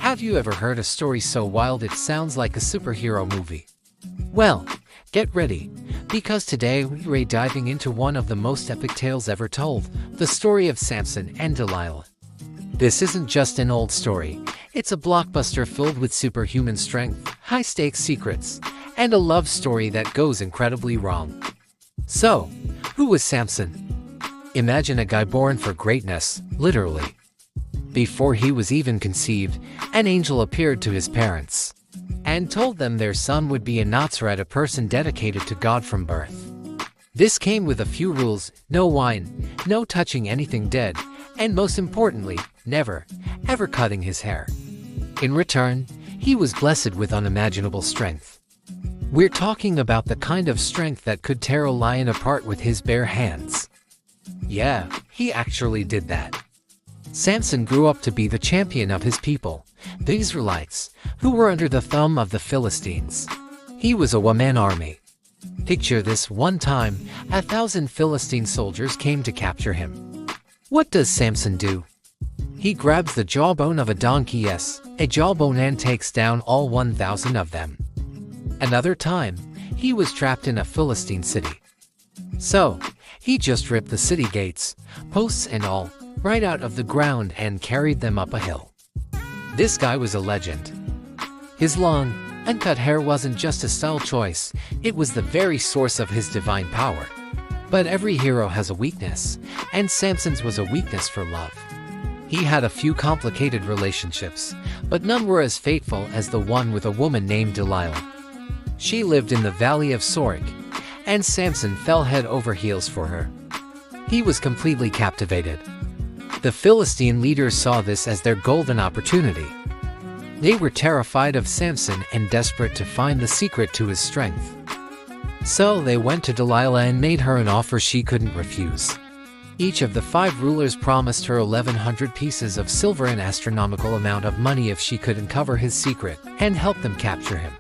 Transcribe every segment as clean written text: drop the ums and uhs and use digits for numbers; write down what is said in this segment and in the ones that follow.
Have you ever heard a story so wild it sounds like a superhero movie? Well, get ready, because today we're diving into one of the most epic tales ever told, the story of Samson and Delilah. This isn't just an old story, it's a blockbuster filled with superhuman strength, high-stakes secrets, and a love story that goes incredibly wrong. So, who was Samson? Imagine a guy born for greatness, literally. Before he was even conceived, an angel appeared to his parents and told them their son would be a Nazirite, a person dedicated to God from birth. This came with a few rules: no wine, no touching anything dead, and most importantly, never, ever cutting his hair. In return, he was blessed with unimaginable strength. We're talking about the kind of strength that could tear a lion apart with his bare hands. Yeah, he actually did that. Samson grew up to be the champion of his people, the Israelites, who were under the thumb of the Philistines. He was a one-man army. Picture this: one time, 1,000 Philistine soldiers came to capture him. What does Samson do? He grabs the jawbone of a donkey, yes, a jawbone, and takes down all 1,000 of them. Another time, he was trapped in a Philistine city. So, he just ripped the city gates, posts and all, right out of the ground and carried them up a hill. This guy was a legend. His long, uncut hair wasn't just a style choice, it was the very source of his divine power. But every hero has a weakness, and Samson's was a weakness for love. He had a few complicated relationships, but none were as fateful as the one with a woman named Delilah. She lived in the valley of Sorek, and Samson fell head over heels for her. He was completely captivated. The Philistine leaders saw this as their golden opportunity. They were terrified of Samson and desperate to find the secret to his strength. So they went to Delilah and made her an offer she couldn't refuse. Each of the 5 rulers promised her 1,100 pieces of silver, an astronomical amount of money, if she could uncover his secret and help them capture him.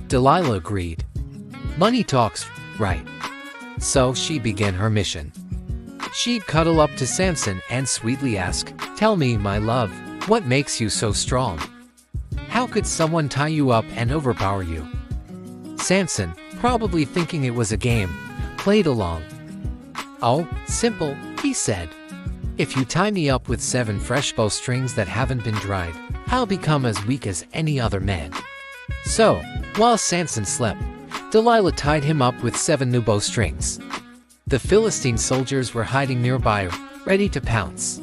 Delilah agreed. Money talks, right? So she began her mission. She'd cuddle up to Samson and sweetly ask, "Tell me, my love, what makes you so strong? How could someone tie you up and overpower you?" Samson, probably thinking it was a game, played along. "Oh, simple," he said. "If you tie me up with 7 fresh bowstrings that haven't been dried, I'll become as weak as any other man." So, while Samson slept, Delilah tied him up with 7 new bowstrings. The Philistine soldiers were hiding nearby, ready to pounce.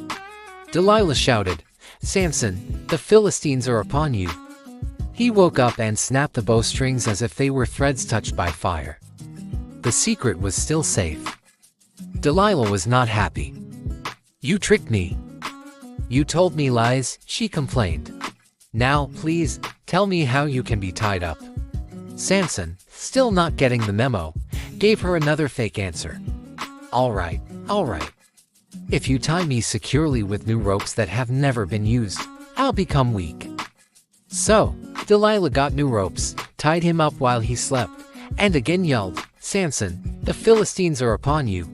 Delilah shouted, "Samson, the Philistines are upon you." He woke up and snapped the bowstrings as if they were threads touched by fire. The secret was still safe. Delilah was not happy. "You tricked me. You told me lies," she complained. "Now, please, tell me how you can be tied up." Samson, still not getting the memo, gave her another fake answer. All right. If you tie me securely with new ropes that have never been used, I'll become weak." So, Delilah got new ropes, tied him up while he slept, and again yelled, "Samson, the Philistines are upon you."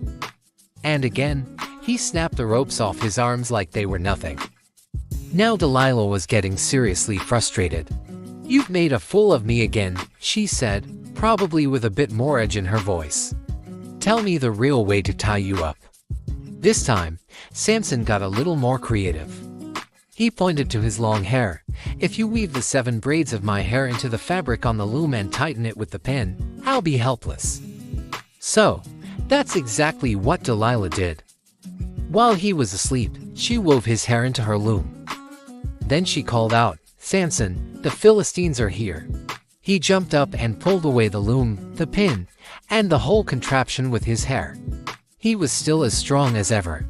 And again, he snapped the ropes off his arms like they were nothing. Now Delilah was getting seriously frustrated. "You've made a fool of me again," she said, probably with a bit more edge in her voice. "Tell me the real way to tie you up." This time, Samson got a little more creative. He pointed to his long hair. "If you weave the 7 braids of my hair into the fabric on the loom and tighten it with the pin, I'll be helpless." So, that's exactly what Delilah did. While he was asleep, she wove his hair into her loom. Then she called out, "Samson, the Philistines are here." He jumped up and pulled away the loom, the pin, and the whole contraption with his hair. He was still as strong as ever.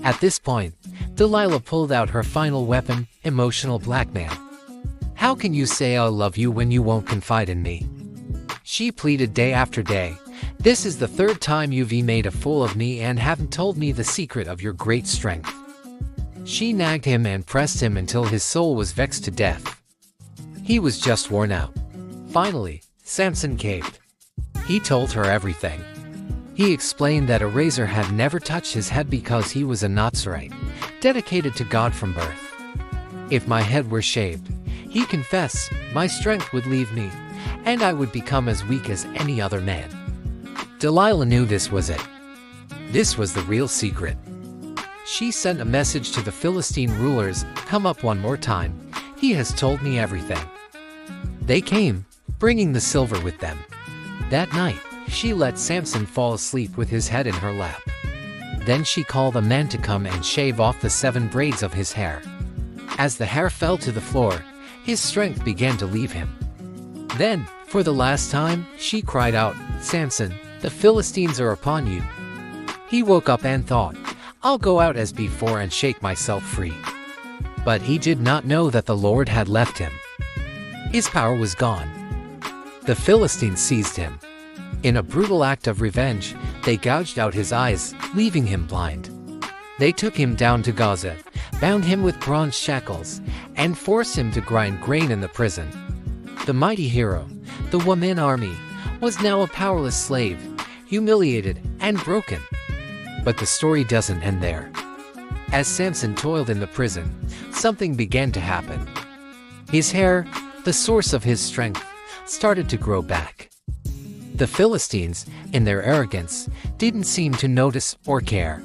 At this point, Delilah pulled out her final weapon, emotional blackmail. "How can you say I love you when you won't confide in me?" she pleaded day after day. "This is the 3rd time you've made a fool of me and haven't told me the secret of your great strength." She nagged him and pressed him until his soul was vexed to death. He was just worn out. Finally, Samson caved. He told her everything. He explained that a razor had never touched his head because he was a Nazirite, dedicated to God from birth. If my head were shaved, he confessed, my strength would leave me, and I would become as weak as any other man. Delilah knew this was it. This was the real secret. She sent a message to the Philistine rulers, come up one more time, he has told me everything. They came, bringing the silver with them. That night, she let Samson fall asleep with his head in her lap. Then she called the men to come and shave off the 7 braids of his hair. As the hair fell to the floor, his strength began to leave him. Then, for the last time, she cried out, Samson, the Philistines are upon you. He woke up and thought, I'll go out as before and shake myself free. But he did not know that the Lord had left him. His power was gone. The Philistines seized him. In a brutal act of revenge, they gouged out his eyes, leaving him blind. They took him down to Gaza, bound him with bronze shackles, and forced him to grind grain in the prison. The mighty hero, the one-man army, was now a powerless slave, humiliated and broken. But the story doesn't end there. As Samson toiled in the prison, something began to happen. His hair, the source of his strength, started to grow back. The Philistines, in their arrogance, didn't seem to notice or care.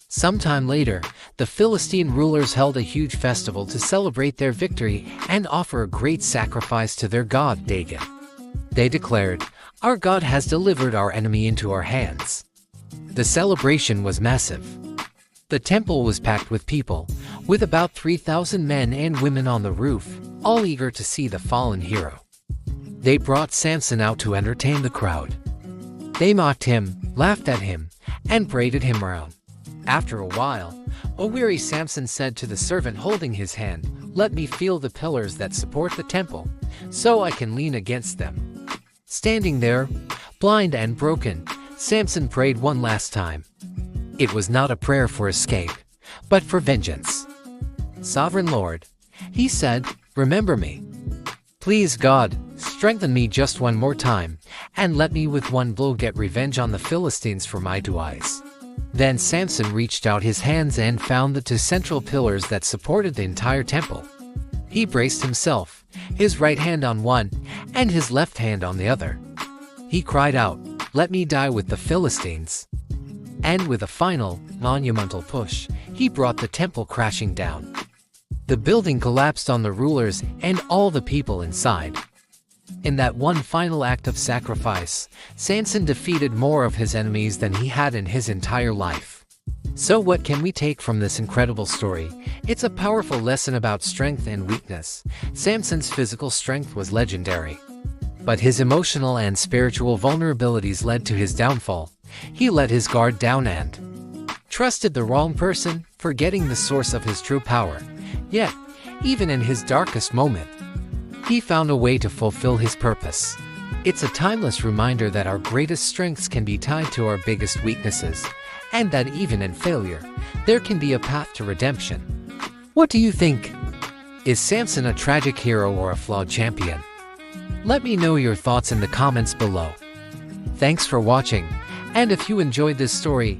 Sometime later, the Philistine rulers held a huge festival to celebrate their victory and offer a great sacrifice to their god Dagon. They declared, our God has delivered our enemy into our hands. The celebration was massive. The temple was packed with people, with about 3,000 men and women on the roof, all eager to see the fallen hero. They brought Samson out to entertain the crowd. They mocked him, laughed at him, and paraded him around. After a while, a weary Samson said to the servant holding his hand, let me feel the pillars that support the temple, so I can lean against them. Standing there, blind and broken, Samson prayed one last time. It was not a prayer for escape, but for vengeance. Sovereign Lord, he said, remember me. Please God, strengthen me just one more time, and let me with one blow get revenge on the Philistines for my 2 eyes. Then Samson reached out his hands and found the 2 central pillars that supported the entire temple. He braced himself, his right hand on one, and his left hand on the other. He cried out, let me die with the Philistines. And with a final, monumental push, he brought the temple crashing down. The building collapsed on the rulers and all the people inside. In that one final act of sacrifice, Samson defeated more of his enemies than he had in his entire life. So what can we take from this incredible story? It's a powerful lesson about strength and weakness. Samson's physical strength was legendary, but his emotional and spiritual vulnerabilities led to his downfall. He let his guard down and trusted the wrong person, forgetting the source of his true power. Yet, even in his darkest moment, he found a way to fulfill his purpose. It's a timeless reminder that our greatest strengths can be tied to our biggest weaknesses, and that even in failure, there can be a path to redemption. What do you think? Is Samson a tragic hero or a flawed champion? Let me know your thoughts in the comments below. Thanks for watching, and if you enjoyed this story,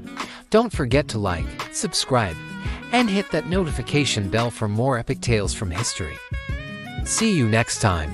don't forget to like, subscribe, and hit that notification bell for more epic tales from history. See you next time.